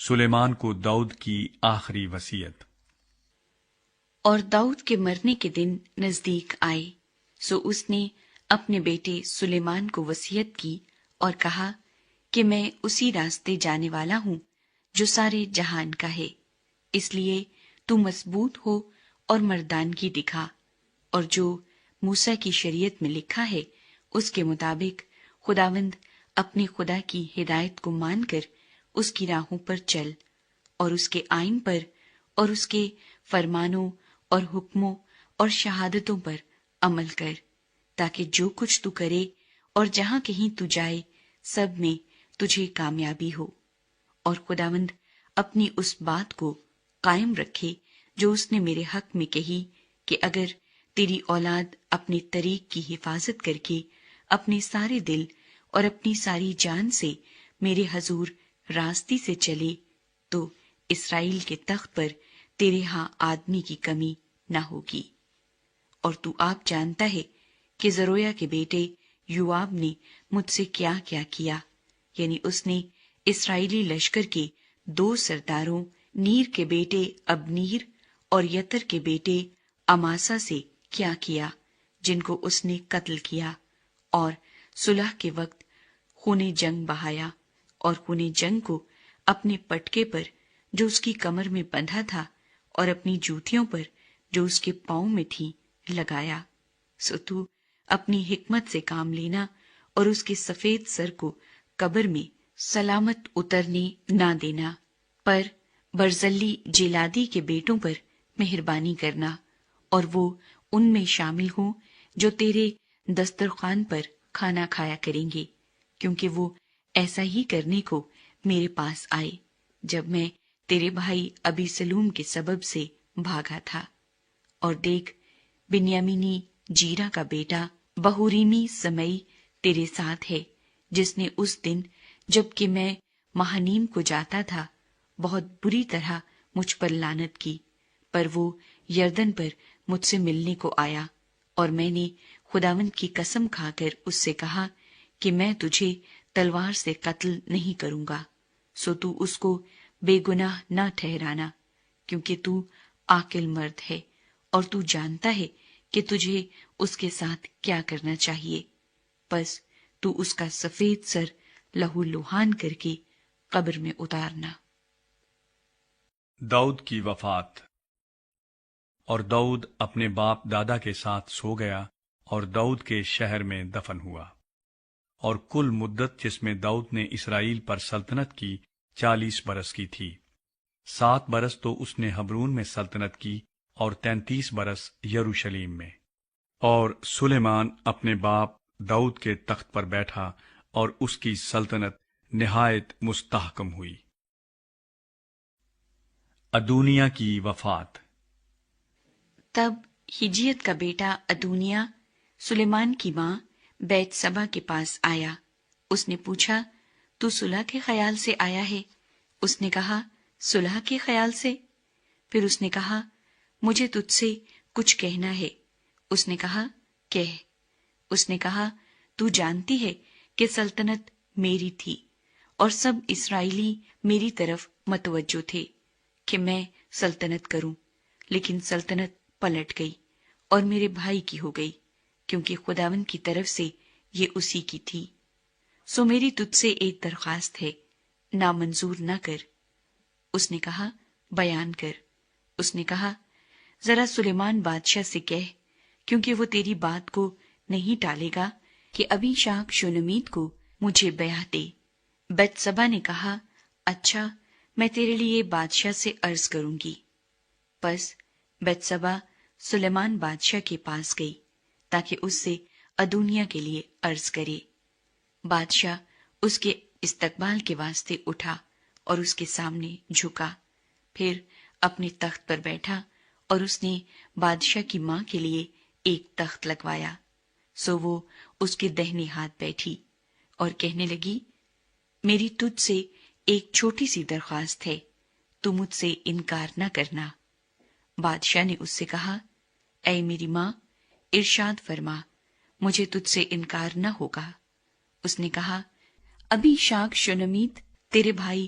سلیمان کو داؤد کی آخری وصیت۔ اور داؤد کے مرنے کے دن نزدیک آئے، سو اس نے اپنے بیٹے سلیمان کو وصیت کی اور کہا کہ میں اسی راستے جانے والا ہوں جو سارے جہان کا ہے، اس لیے تو مضبوط ہو اور مردانگی دکھا، اور جو موسیٰ کی شریعت میں لکھا ہے اس کے مطابق خداوند اپنے خدا کی ہدایت کو مان کر اس کی راہوں پر چل، اور اس کے آئین پر اور اس کے فرمانوں اور حکموں اور شہادتوں پر عمل کر، تاکہ جو کچھ تو کرے اور جہاں کہیں تو جائے سب میں تجھے کامیابی ہو، اور خداوند اپنی اس بات کو قائم رکھے جو اس نے میرے حق میں کہی کہ اگر تیری اولاد اپنے طریق کی حفاظت کر کے اپنے سارے دل اور اپنی ساری جان سے میرے حضور راستی سے چلے تو اسرائیل کے تخت پر تیرے ہاں آدمی کی کمی نہ ہوگی۔ اور تو آپ جانتا ہے کہ زرویا کے بیٹے یوآب نے مجھ سے کیا کیا کیا، یعنی اس نے اسرائیلی لشکر کے 2 سرداروں نیر کے بیٹے ابنیر اور یتر کے بیٹے اماسا سے کیا کیا، جن کو اس نے قتل کیا، اور صلح کے وقت خون جنگ بہایا، اور خون جنگ کو اپنے پٹکے پر جو اس کی کمر میں بندھا تھا اور اپنی جوتیوں پر جو اس کے پاؤں میں تھی لگایا۔ سو تو اپنی حکمت سے کام لینا اور اس کے سفید سر کو قبر میں سلامت اترنے نہ دینا، پر برزلی جیلادی کے بیٹوں پر مہربانی کرنا، اور وہ ان میں شامل ہوں جو تیرے دسترخوان پر کھانا کھایا کریں گے، کیونکہ وہ ایسا ہی کرنے کو میرے پاس آئے جب میں تیرے بھائی ابی سلوم کے سبب سے بھاگا تھا۔ اور دیکھ، بنیامینی جیرا کا بیٹا بہوریمی سمئی تیرے ساتھ ہے، جس نے اس دن جب کہ میں مہانیم کو جاتا تھا بہت بری طرح مجھ پر لعنت کی، پر وہ یردن پر مجھ سے ملنے کو آیا، اور میں نے خداوند کی قسم کھا کر اس سے کہا کہ میں تجھے تلوار سے قتل نہیں کروں گا، سو تو اس کو بے گناہ نہ ٹھہرانا، کیونکہ تو عاقل مرد ہے اور تو جانتا ہے کہ تجھے اس کے ساتھ کیا کرنا چاہیے، پس تو اس کا سفید سر لہو لوہان کر کے قبر میں اتارنا۔ داؤد کی وفات۔ اور داؤد اپنے باپ دادا کے ساتھ سو گیا اور داؤد کے شہر میں دفن ہوا۔ اور کل مدت جس میں داؤد نے اسرائیل پر سلطنت کی 40 برس کی تھی۔ 7 برس تو اس نے حبرون میں سلطنت کی اور 33 برس یروشلیم میں۔ اور سلیمان اپنے باپ داؤد کے تخت پر بیٹھا اور اس کی سلطنت نہایت مستحکم ہوئی۔ ادونیہ کی وفات۔ تب ہجیت کا بیٹا ادونیہ سلیمان کی ماں بیت سبا کے پاس آیا۔ اس نے پوچھا، تو صلح کے خیال سے آیا ہے؟ اس نے کہا، صلح کے خیال سے؟ پھر اس نے کہا، مجھے تجھ سے کچھ کہنا ہے۔ اس نے کہا، کہہ۔ اس نے کہا، تو جانتی ہے کہ سلطنت میری تھی اور سب اسرائیلی میری طرف متوجہ تھے کہ میں سلطنت کروں، لیکن سلطنت پلٹ گئی اور میرے بھائی کی ہو گئی، کیونکہ خداوند کی طرف سے یہ اسی کی تھی۔ سو میری تجھ سے ایک درخواست ہے، نامنظور نہ کر۔ اس نے کہا، بیان کر۔ اس نے کہا، ذرا سلیمان بادشاہ سے کہہ، کیونکہ وہ تیری بات کو نہیں ٹالے گا، کہ ابھی شاک شونمیت کو مجھے بیعت دے۔ بیت سبا نے کہا، اچھا، میں تیرے لیے بادشاہ سے عرض کروں گی۔ پس بیت سبا سلیمان بادشاہ کے پاس گئی تاکہ اس سے ادونیہ کے لیے عرض کرے۔ بادشاہ اس کے استقبال کے واسطے اٹھا اور اس کے سامنے جھکا، پھر اپنے تخت پر بیٹھا، اور اس نے بادشاہ کی ماں کے لیے ایک تخت لگوایا۔ سو وہ اس کے دہنے ہاتھ بیٹھی اور کہنے لگی، میری تجھ سے ایک چھوٹی سی درخواست ہے، تو مجھ سے انکار نہ کرنا۔ بادشاہ نے اس سے کہا، اے میری ماں، ارشاد فرما، مجھے تجھ سے انکار نہ ہوگا۔ اس نے کہا، ابھی شاک شونمیت تیرے بھائی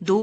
2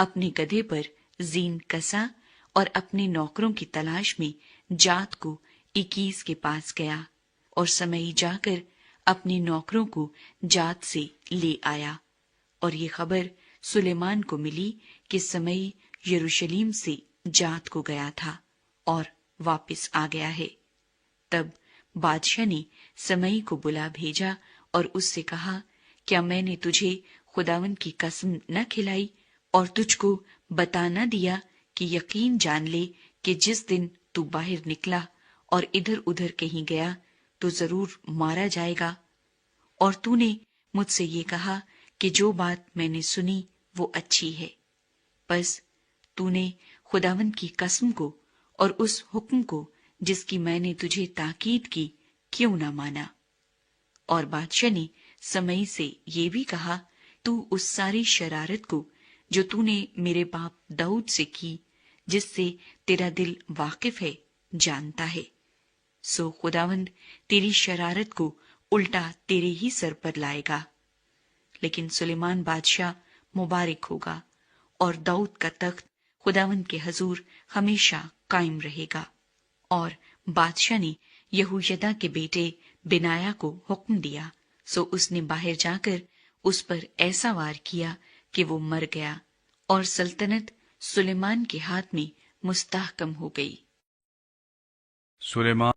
اپنے گدھے پر زین کسا اور اپنے نوکروں کی تلاش میں جات کو اکیس کے پاس گیا، اور سمئی جا کر اپنے نوکروں کو جات سے لے آیا، اور یہ خبر سلیمان کو ملی کہ سمئی یروشلم سے جات کو گیا تھا اور واپس آ گیا ہے۔ تب بادشاہ نے سمئی کو بلا بھیجا اور اس سے کہا، کیا میں نے تجھے خداوند کی قسم نہ کھلائی اور تجھ کو بتا نہ دیا کہ یقین جان لے کہ جس دن تو باہر نکلا اور ادھر ادھر کہیں گیا تو ضرور مارا جائے گا؟ اور تو نے مجھ سے یہ کہا کہ جو بات میں نے سنی وہ اچھی ہے، پس تو نے خداوند کی قسم کو اور اس حکم کو جس کی میں نے تجھے تاکید کی کیوں نہ مانا؟ اور بادشاہ نے سمئی سے یہ بھی کہا، تو اس ساری شرارت کو جو تو نے میرے باپ داؤد سے کی، جس سے تیرا دل واقف ہے، جانتا ہے، سو خداوند تیری شرارت کو الٹا تیرے ہی سر پر لائے گا، لیکن سلیمان بادشاہ مبارک ہوگا، اور داؤد کا تخت خداوند کے حضور ہمیشہ قائم رہے گا۔ اور بادشاہ نے یہویدا کے بیٹے بنایا کو حکم دیا، سو اس نے باہر جا کر اس پر ایسا وار کیا کہ وہ مر گیا، اور سلطنت سلیمان کے ہاتھ میں مستحکم ہو گئی۔ سلیمان